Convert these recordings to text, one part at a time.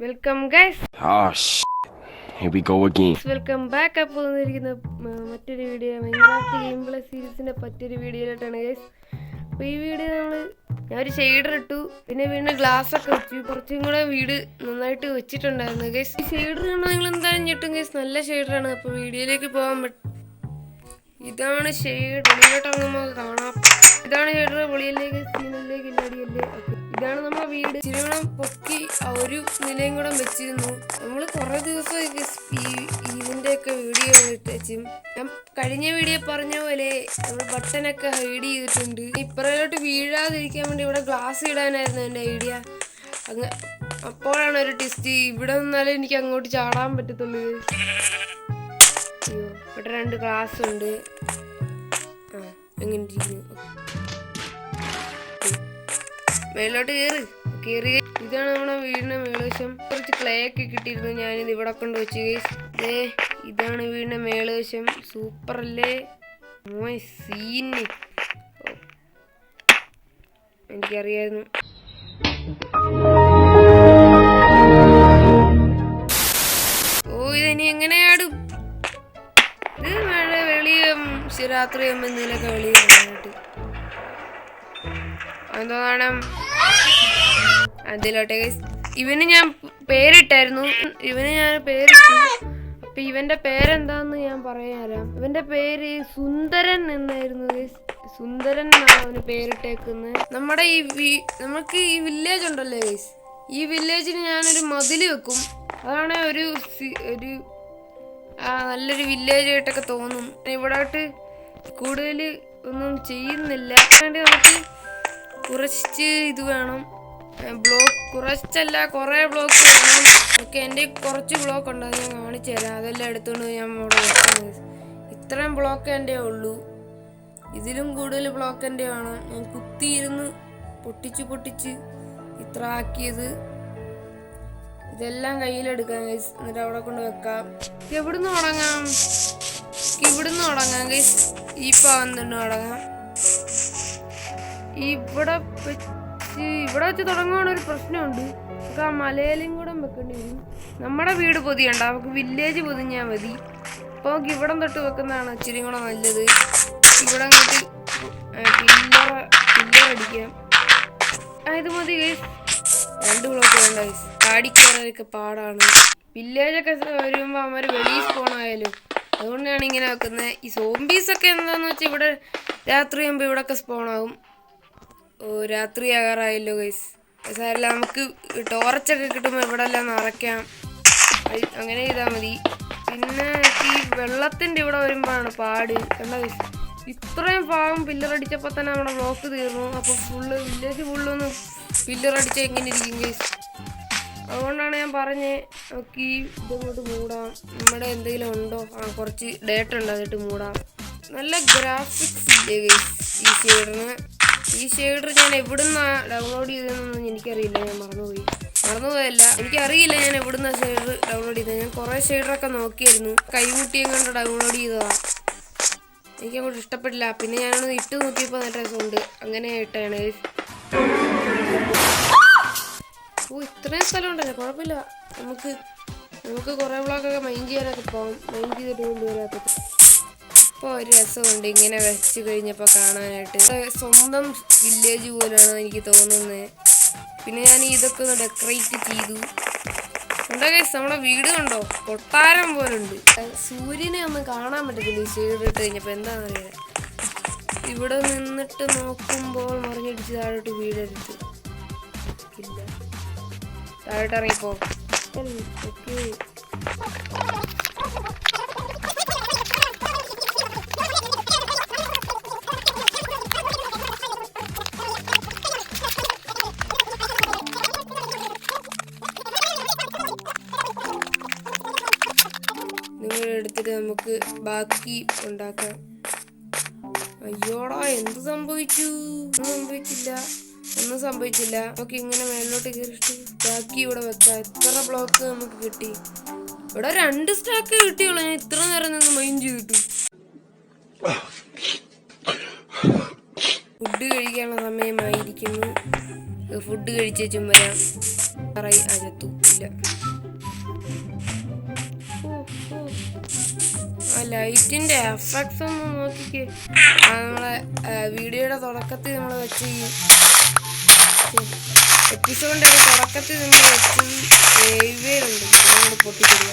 Welcome guys. Here we go again. Welcome back. അപ്പോൾ വന്നിരിക്കുന്ന മറ്റൊരു വീഡിയോ മൈൻക്രാഫ്റ്റ് ഗെയിം പ്ലേ സീരീസിൻ്റെ മറ്റൊരു വീഡിയോയിലായിട്ടാണ് ഗൈസ്. അപ്പോൾ ഈ വീഡിയോ ഞാനൊരു ഷെയ്ഡർ ഇട്ടു, പിന്നെ വീണ്ടും ഗ്ലാസ് ഒക്കെ വെച്ചു, കുറച്ചും കൂടെ വീട് നന്നായിട്ട് വെച്ചിട്ടുണ്ടായിരുന്നു ഗൈസ്. ഈ ഷെയ്ഡർ കണ്ടാൽ നിങ്ങൾ എന്തായാലും ഞെട്ടും ഗൈസ്, നല്ല ഷെയ്ഡറാണ്. അപ്പോൾ വീഡിയോയിലേക്ക് പോകാൻ ഇതാണ് ഷെയ്ഡ്. വെളിയിലോട്ട് ഇറങ്ങുമ്പോൾ കാണാം. ഇതാണ് ഷെയ്ഡർ. വെളിയിലേക്ക് സീനിലേക്ക് ഇല്ലടിയല്ലേ. ഇതാണ് നമ്മുടെ വീട്. ചിരിവണം പൊക്കി ഒരു നിലയും കൂടെ വെച്ചിരുന്നു. നമ്മൾ കുറേ ദിവസം ഇതിൻ്റെയൊക്കെ വീഡിയോ ഇട്ടും ഞാൻ കഴിഞ്ഞ വീഡിയോ പറഞ്ഞ പോലെ നമ്മൾ ബട്ടനൊക്കെ ഹൈഡ് ചെയ്തിട്ടുണ്ട്. ഇപ്പറയിലോട്ട് വീഴാതിരിക്കാൻ വേണ്ടി ഇവിടെ ഗ്ലാസ് ഇടാനായിരുന്നു എൻ്റെ ഐഡിയ. അപ്പോഴാണ് ഒരു ടെസ്റ്റ്. ഇവിടെ നിന്നാലേ എനിക്ക് അങ്ങോട്ട് ചാടാൻ പറ്റത്തുള്ളൂ. അയ്യോ, ഇവിടെ 2 ഗ്ലാസ് ഉണ്ട്. എങ്ങനെ ഇരിക്കുന്നു? മേലോട്ട് കയറി. ഇതാണ് നമ്മുടെ വീടിന്റെ മേളുവശം. കുറച്ച് ക്ലേ ഒക്കെ കിട്ടിയിരുന്നു, ഞാനിത് ഇവിടെ കൊണ്ട് വെച്ചു ഗൈസ്. ഇതാണ് വീടിന്റെ മേളുവശം. സൂപ്പർ അല്ലേ? സീന് എനിക്കറിയായിരുന്നു. ഇതിനി എങ്ങനെയാടും? ഇത് മഴ വെളിയും രാത്രി ആകുമ്പോൾ എന്തെങ്കിലുമൊക്കെ വെളിയായിട്ട് എന്താണ് അതിലോട്ടെ. ഇവന് ഞാൻ പേരിട്ടായിരുന്നു. അപ്പൊ ഇവന്റെ പേരെന്താന്ന് ഞാൻ പറയാം. ഇവന്റെ പേര് സുന്ദരൻ എന്നായിരുന്നു. സുന്ദരൻ എന്നാണ് അവന് പേരിട്ടേക്കുന്നത്. നമുക്ക് ഈ വില്ലേജ് ഉണ്ടല്ലോ ഗൈസ്, ഈ വില്ലേജിന് ഞാനൊരു മതില് വെക്കും. അതാണ് ഒരു നല്ലൊരു വില്ലേജ് ആയിട്ടൊക്കെ തോന്നും. ഇവിടോട്ട് കൂടുതൽ ഒന്നും ചെയ്യുന്നില്ല. വേണ്ടി നമുക്ക് കുറച്ച് ഇത് വേണം, ബ്ലോക്ക്. കുറച്ചല്ല, കുറേ ബ്ലോക്ക് വേണം. ഓക്കെ, എൻ്റെ കുറച്ച് ബ്ലോക്ക് ഉണ്ട്, അത് ഞാൻ കാണിച്ചു തരാം. അതെല്ലാം എടുത്തുകൊണ്ട് ഞാൻ ഇവിടെ വെക്കുന്നത്. ഇത്രയും ബ്ലോക്ക് എൻ്റെ ഉള്ളൂ. ഇതിലും കൂടുതൽ ബ്ലോക്ക് എൻ്റെ വേണം. ഞാൻ കുത്തിയിരുന്ന് പൊട്ടിച്ച് ഇത്ര ആക്കിയത്. ഇതെല്ലാം കയ്യിലെടുക്കാം ഗൈസ്, എന്നിട്ട് അവിടെ കൊണ്ട് വെക്കാം. എവിടുന്ന് തുടങ്ങാം ഗൈസ്. ഈ പാവന്നിട്ട് തുടങ്ങാം. ഇവിടെ വെച്ച് തുടങ്ങുവാണ് ഒരു പ്രശ്നമുണ്ട്. നമുക്ക് ആ മലയിലും കൂടെ വെക്കേണ്ടി വരും. നമ്മുടെ വീട് പൊതിയണ്ട, നമുക്ക് വില്ലേജ് പൊതിഞ്ഞാൽ മതി. അപ്പോൾ നമുക്ക് ഇവിടം തൊട്ട് വെക്കുന്നതാണ് ഇച്ചിരി കൂടെ നല്ലത്. ഇവിടെ അങ്ങോട്ട് പില്ലർ അടിക്കാം. ഇത് മതി ഗൈസ്. 2 ബ്ലോക്ക് വേണ്ട ഗൈസ്. ആടിക്കയറാനൊക്കെ പാടാണ്. വില്ലേജൊക്കെ വരുമ്പോൾ അവന്മാർ വെളിയിൽ സ്പോണായാലും, അതുകൊണ്ടാണ് ഇങ്ങനെ വെക്കുന്നത്. ഈ സോംബീസൊക്കെ എന്താണെന്ന് വെച്ചാൽ ഇവിടെ രാത്രി ആകുമ്പോൾ ഇവിടെയൊക്കെ സ്പോണാകും. രാത്രി ആകാറായല്ലോ ഗൈസ്. സാരമില്ല, നമുക്ക് ടോർച്ചൊക്കെ കിട്ടുമ്പോൾ ഇവിടെ എല്ലാം നിറയ്ക്കാം. അങ്ങനെ ചെയ്താൽ മതി. പിന്നെ ഈ വെള്ളത്തിൻ്റെ ഇവിടെ വരുമ്പോഴാണ് പാട്. കണ്ട ഗൈസ്, ഇത്രയും ഭാഗം പില്ലറടിച്ചപ്പോൾ തന്നെ നമ്മുടെ ബ്ലോക്ക് തീർന്നു. അപ്പോൾ വില്ലേജ് ഫുള്ളൊന്ന് പില്ലറടിച്ചാൽ എങ്ങനെ ഇരിക്കും ഗൈസ്. അതുകൊണ്ടാണ് ഞാൻ പറഞ്ഞത് നമുക്ക് ഈ ഇതങ്ങോട്ട് മൂടാം. നമ്മുടെ എന്തെങ്കിലും ഉണ്ടോ? കുറച്ച് ഡേറ്റ ഉണ്ട്, അതിട്ട് മൂടാം. നല്ല ഗ്രാഫിക്സ് ഇല്ലേ ഗൈസ് ഈ ഷെയ്ഡറിന്. ഈ ഷെയ്ഡർ ഞാൻ എവിടുന്ന ഡൗൺലോഡ് ചെയ്തതെന്നൊന്നും എനിക്കറിയില്ല. ഞാൻ മറന്നുപോയല്ല, എനിക്കറിയില്ല ഞാൻ എവിടുന്ന ഷെയ്ഡർ ഡൗൺലോഡ് ചെയ്തത്. ഞാൻ കുറേ ഷെയ്ഡറൊക്കെ നോക്കിയായിരുന്നു, കൈമുട്ടിയും കൊണ്ട് ഡൗൺലോഡ് ചെയ്തതാണ്. എനിക്കങ്ങോട്ട് ഇഷ്ടപ്പെട്ടില്ല. പിന്നെ ഞാനൊന്ന് ഇട്ട് നോക്കിയപ്പോൾ നല്ല രസമുണ്ട്. അങ്ങനെ ഇട്ടാണ്. ഇത്രയും സ്ഥലം ഉണ്ടല്ലോ, കുഴപ്പമില്ല. നമുക്ക് കുറേ ബ്ലോക്കൊക്കെ മൈൻഡ് ചെയ്യാനൊക്കെ പോകാം. മൈൻഡ് ചെയ്തിട്ട് കൊണ്ടുവരാത്തത് ഇപ്പോൾ ഒരു രസമുണ്ട് ഇങ്ങനെ വെച്ച് കഴിഞ്ഞപ്പോൾ കാണാനായിട്ട്. സ്വന്തം വില്ലേജ് പോലെയാണ് എനിക്ക് തോന്നുന്നത്. പിന്നെ ഞാൻ ഇതൊക്കെ ഒന്ന് ഡെക്കറേറ്റ് ചെയ്തു. ഉണ്ടോ ഗൈസ്, നമ്മുടെ വീട് കണ്ടോ, കൊട്ടാരം പോലുണ്ട്. സൂര്യനെ ഒന്നും കാണാൻ പറ്റത്തില്ല ഈ ഷെയ്ഡ് ഇട്ട് കഴിഞ്ഞപ്പോൾ. എന്താണെന്നറിയാം, ഇവിടെ നിന്നിട്ട് നോക്കുമ്പോൾ മറിഞ്ഞടിച്ച് താഴോട്ട് വീടെടുത്ത് ഇല്ല. താഴോട്ട് ഇറങ്ങിപ്പോ. ഓക്കെ, എടുത്തിട്ട് നമുക്ക് ബാക്കി ഉണ്ടാക്കാം. അയ്യോടാ, എന്ത് സംഭവിച്ചു? ഒന്നും സംഭവിച്ചില്ല. നമുക്ക് ഇങ്ങനെ മേലോട്ട് കയറിയിട്ട് ബാക്കി ഇവിടെ വെക്കാം. എത്ര ബ്ലോക്ക് നമുക്ക് കിട്ടി? ഇവിടെ 2 സ്റ്റാക്ക് കിട്ടിയുള്ളൂ. ഞാൻ ഇത്ര നേരം നിന്ന് മൈൻഡ് ചെയ്തിട്ടു. ഫുഡ് കഴിക്കാനുള്ള സമയമായിരിക്കുന്നു. ഫുഡ് കഴിച്ചും വരാം. ചത്തു ഇല്ല. ആ ലൈറ്റിന്റെ എഫക്ട്സ് ഒന്ന് നോക്കിക്കേ. നമ്മളെ വീഡിയോയുടെ തുടക്കത്തിൽ നമ്മൾ വെച്ച എപ്പിസോഡിന്റെ തുടക്കത്തിൽ നമ്മൾ വെച്ചത് വേവിലുണ്ട്. നമ്മൾ പൊട്ടിക്കുക.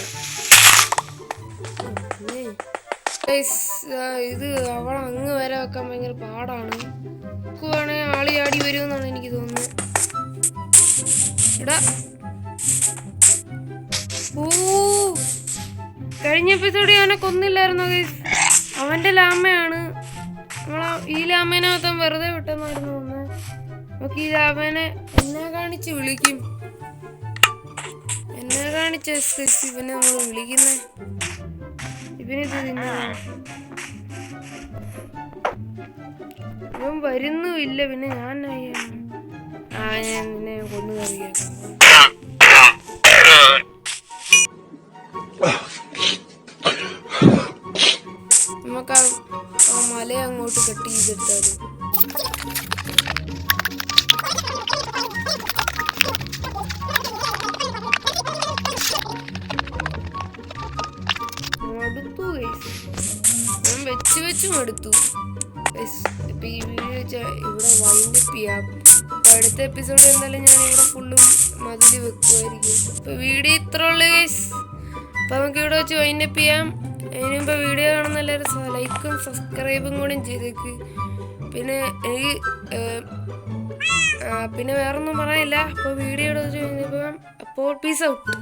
ഇത് അവിടെ അങ്ങ് വരെ വെക്കാൻ ഭയങ്കര പാടാണ്. വേണമെങ്കിൽ ആളി ആടി വരുമെന്നാണ് എനിക്ക് തോന്നുന്നത്. എടാ ഓ കഴിഞ്ഞ എപ്പിസോഡ് അവനെ കൊന്നില്ലായിരുന്നു ഗൈസ്. അവന്റെ ലാമയാണ്. ഈ ലാമേനെ അവൻ വെറുതെ വിട്ടെന്നായിരുന്നു തോന്നുന്നത്. നമുക്ക് ഈ ലാമേനെ എന്നെ കാണിച്ച് വിളിക്കും. എന്നെ കാണിച്ച ഇവനെ നമ്മൾ വിളിക്കുന്നേ. ഇവനിത് ഇവൻ വരുന്നുമില്ല. പിന്നെ ഞാൻ നിന്നെ കൊന്നു കറിയാക്കാം. നമുക്ക് ആ മല അങ്ങോട്ട് കട്ട് ചെയ്തെടുത്താലും. മടുത്തു ഗൈസ്. ഞാൻ വെച്ച് മടുത്തു. ഇപ്പൊ ഈ വീഡിയോ ഇവിടെ വൈൻഡപ്പ് ചെയ്യാം. അടുത്ത എപ്പിസോഡ് എന്തായാലും ഞാൻ ഇവിടെ ഫുള്ളും മതിൽ വെക്കുമായിരിക്കും. ഇപ്പൊ വീഡിയോ ഇത്ര ഉള്ളു ഗൈസ്. അപ്പൊ നമുക്ക് ഇവിടെ വെച്ച് വൈൻഡപ്പ് ചെയ്യാം. അതിന് മുമ്പ് വീഡിയോ കാണുന്ന എല്ലാവരും ലൈക്കും സബ്സ്ക്രൈബും കൂടി ചെയ്തേക്ക്. പിന്നെ എനിക്ക് പിന്നെ വേറൊന്നും പറയാനില്ല. അപ്പോൾ വീഡിയോ അപ്പോൾ പീസ് ഔട്ട്.